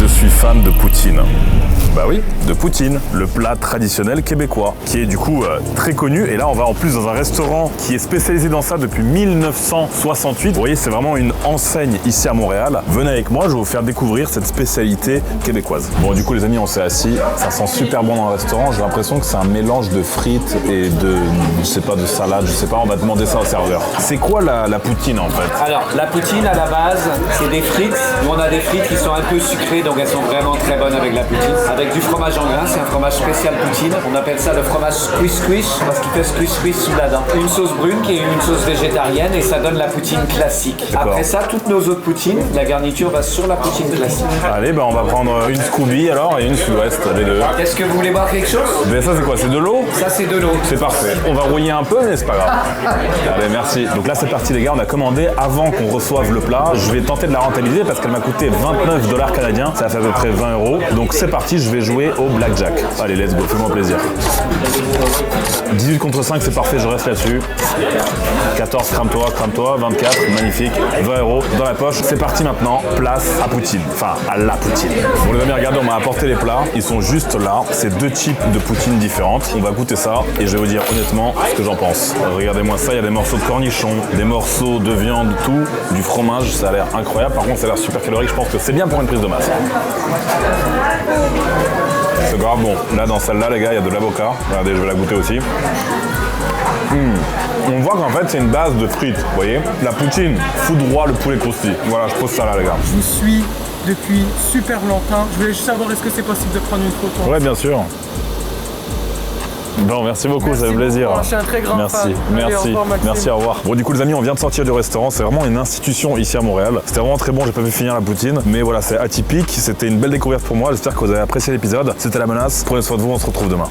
Je suis fan de poutine. Bah oui, de poutine, le plat traditionnel québécois, qui est du coup très connu. Et là, on va en plus dans un restaurant qui est spécialisé dans ça depuis 1968. Vous voyez, c'est vraiment une enseigne ici à Montréal. Venez avec moi, je vais vous faire découvrir cette spécialité québécoise. Bon, du coup, les amis, on s'est assis. Ça sent super bon dans le restaurant. J'ai l'impression que c'est un mélange de frites et de, je sais pas, de salade. Je sais pas, on va demander ça au serveur. C'est quoi la poutine en fait? Alors, la poutine à la base, c'est des frites. Nous, on a des frites qui sont un peu sucrées, donc elles sont vraiment très bonnes avec la poutine. Avec du fromage en grains, c'est un fromage spécial poutine. On appelle ça le fromage squish parce qu'il fait squish sous la dent. Une sauce brune qui est une sauce végétarienne et ça donne la poutine classique. Après ça, toutes nos autres poutines, la garniture va sur la poutine classique. Allez, bah on va prendre une Scooby alors et une Sud-Ouest, les deux. Est-ce que vous voulez boire quelque chose? Mais ça c'est quoi? C'est de l'eau? Ça, c'est de l'eau. C'est parfait. On va rouiller un peu, mais c'est pas grave. Allez, merci. Donc là, c'est parti, les gars. On a commandé avant qu'on reçoive le plat. Je vais tenter de la rentabiliser parce qu'elle m'a coûté 29 $ canadiens. Ça fait à peu près 20 €. Donc c'est parti, je vais jouer au blackjack. Allez, let's go. Fais-moi plaisir. 18 contre 5, c'est parfait. Je reste là-dessus. 14, crame-toi. 24, magnifique. 20 € dans la poche. C'est parti maintenant. Place à poutine. Enfin, à la poutine. Bon, les amis, regardez, on m'a apporté les plats. Ils sont juste là. C'est deux types de poutine différentes. On va goûter ça et je vais vous dire honnêtement ce que j'en pense. Regardez-moi ça, il y a des morceaux de cornichons, des morceaux de viande, tout, du fromage, ça a l'air incroyable. Par contre, ça a l'air super calorique, je pense que c'est bien pour une prise de masse. C'est grave bon. Là, dans celle-là, les gars, il y a de l'avocat. Regardez, je vais la goûter aussi. On voit qu'en fait, c'est une base de frites, vous voyez. La poutine fout droit le poulet croustille. Voilà, je pose ça là, les gars. Je vous suis depuis super longtemps. Je voulais juste savoir, est-ce que c'est possible de prendre une photo? Ouais, bien sûr. Bon, merci beaucoup, ça fait plaisir. Je suis un très grand merci, fan. merci, Allez, au revoir, Maxime. merci, au revoir. Bon, du coup, les amis, on vient de sortir du restaurant. C'est vraiment une institution ici à Montréal. C'était vraiment très bon, j'ai pas pu finir la poutine. Mais voilà, c'est atypique. C'était une belle découverte pour moi. J'espère que vous avez apprécié l'épisode. C'était La Menace. Prenez soin de vous, on se retrouve demain.